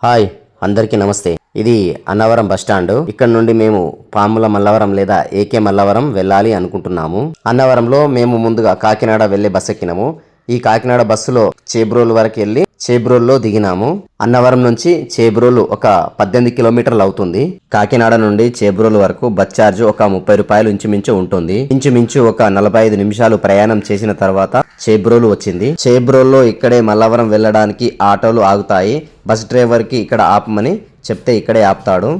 Hi అందరికీ నమస్తే. ఇది అన్నవరం బస్టాండ్. ఇక్కడ నుండి మేము పాముల మల్లవరం లేదా ఏకే మల్లవరం వెళ్ళాలి అనుకుంటున్నాము. అన్నవరంలో మేము ముందుగా కాకినాడ వెళ్లే బస్ ఎక్కినాము. ఈ కాకినాడ బస్సులో చేబ్రోలు వరకు వెళ్ళి చేబ్రోల్లో దిగినాము. అన్నవరం నుంచి చేబ్రోలు ఒక 18 కిలోమీటర్లు అవుతుంది. కాకినాడ నుండి చేబ్రోలు వరకు బస్ ఛార్జ్ ఒక 30 రూపాయలు ఇంచుమించు ఉంటుంది. ఇంచుమించు ఒక 45 నిమిషాలు ప్రయాణం చేసిన తర్వాత చేబ్రోలు వచ్చింది. చేబ్రోల్లో ఇక్కడే మల్లవరం వెళ్ళడానికి ఆటోలు ఆగుతాయి. బస్ డ్రైవర్ కి ఇక్కడ ఆపమని చెప్తే ఇక్కడే ఆపుతాడు.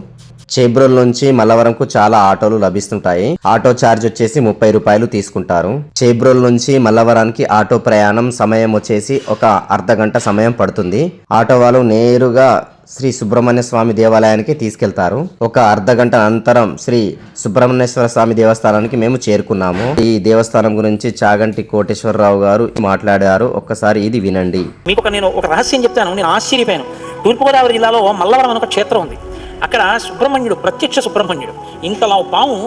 చేబ్రోల్ నుంచి మల్లవరంకు చాలా ఆటోలు లభిస్తుంటాయి. ఆటో ఛార్జ్ వచ్చేసి 30 రూపాయలు తీసుకుంటారు. చేబ్రోల్ నుంచి మల్లవరానికి ఆటో ప్రయాణం సమయం వచ్చేసి ఒక అర్ధగంట సమయం పడుతుంది. ఆటో వాళ్ళు నేరుగా శ్రీ సుబ్రహ్మణ్య స్వామి దేవాలయానికి తీసుకెళ్తారు. ఒక అర్ధగంట అనంతరం శ్రీ సుబ్రహ్మణ్యేశ్వర స్వామి దేవస్థానానికి మేము చేరుకున్నాము. ఈ దేవస్థానం గురించి చాగంటి కోటేశ్వరరావు గారు మాట్లాడారు. ఒక్కసారి ఇది వినండి. మీకు నేను ఒక రహస్యం చెప్తాను. నేను ఆశ్చర్యపోయాను. తూర్పుగోదావరి జిల్లాలో మల్లవరం అని ఒక క్షేత్రం ఉంది. అక్కడ సుబ్రహ్మణ్యుడు, ప్రత్యక్ష సుబ్రహ్మణ్యుడు, ఇంతలా పాము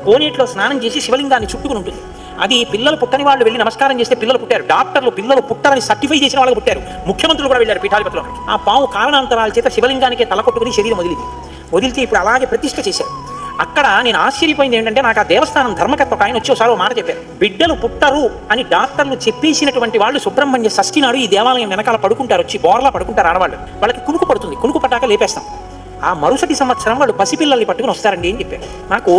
కోనేటిలో స్నానం చేసి శివలింగాన్ని చుట్టుకుని ఉంటుంది. అది పిల్లలు పుట్టని వాళ్ళు వెళ్ళి నమస్కారం చేస్తే పిల్లలు పుట్టారు. డాక్టర్లు పిల్లలు పుట్టారని సర్టిఫై చేసిన వాళ్ళు పుట్టారు. ముఖ్యమంత్రులు కూడా వెళ్ళారు పీఠాధిపతిలో. ఆ పాము కారణాంతరాల చేత శివలింగానికి తల కొట్టుకుని శరీరం వదిలితే ఇప్పుడు అలాగే ప్రతిష్ఠ చేశారు. అక్కడ నేను ఆశ్చర్యపోయింది ఏంటంటే, నాకు ఆ దేవస్థానం ధర్మకర్త ఒక ఆయన వచ్చి ఒకసారి మాట చెప్పారు. బిడ్డలు పుట్టరు అని డాక్టర్లు చెప్పేసినటువంటి వాళ్ళు సుబ్రహ్మణ్య షష్ఠి నాడు ఈ దేవాలయం వెనకాల పడుకుంటారు. వచ్చి బోర్లా పడుకుంటారు ఆడవాళ్ళు. వాళ్ళకి కునుకు పడుతుంది. కునుకు పట్టాక లేపేస్తాం. ఆ మరుసటి సంవత్సరం వాళ్ళు పసిపిల్లల్ని పట్టుకుని వస్తారండి అని చెప్పారు. నాకు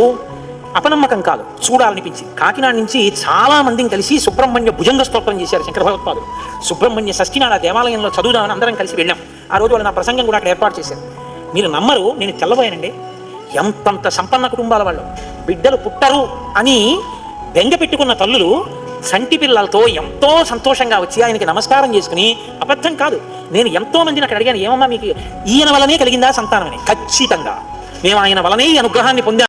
అపనమ్మకం కాదు, చూడాలనిపించి కాకినాడ నుంచి చాలా మందిని కలిసి సుబ్రహ్మణ్య భుజంగ స్తోత్రం చేశారు శంకర భగవత్పాదులు. సుబ్రహ్మణ్య షష్ఠి నాడు ఆ దేవాలయంలో చదువుదామని అందరం కలిసి వెళ్ళాం. ఆ రోజు వాళ్ళు నా ప్రసంగం కూడా అక్కడ ఏర్పాటు చేశారు. మీరు నమ్మరు, నేను తెల్లబోయానండి. ఎంతంత సంపన్న కుటుంబాల వాళ్ళు బిడ్డలు పుట్టరు అని బెంగ పెట్టుకున్న తల్లులు సంటి పిల్లలతో ఎంతో సంతోషంగా వచ్చి ఆయనకి నమస్కారం చేసుకుని, అబద్ధం కాదు, నేను ఎంతో మందిని అక్కడ అడిగాను, ఏమమ్మా మీకు ఈయన వల్లనే కలిగిందా సంతానం అని. ఖచ్చితంగా మేము ఆయన వలనే అనుగ్రహాన్ని పొందాం.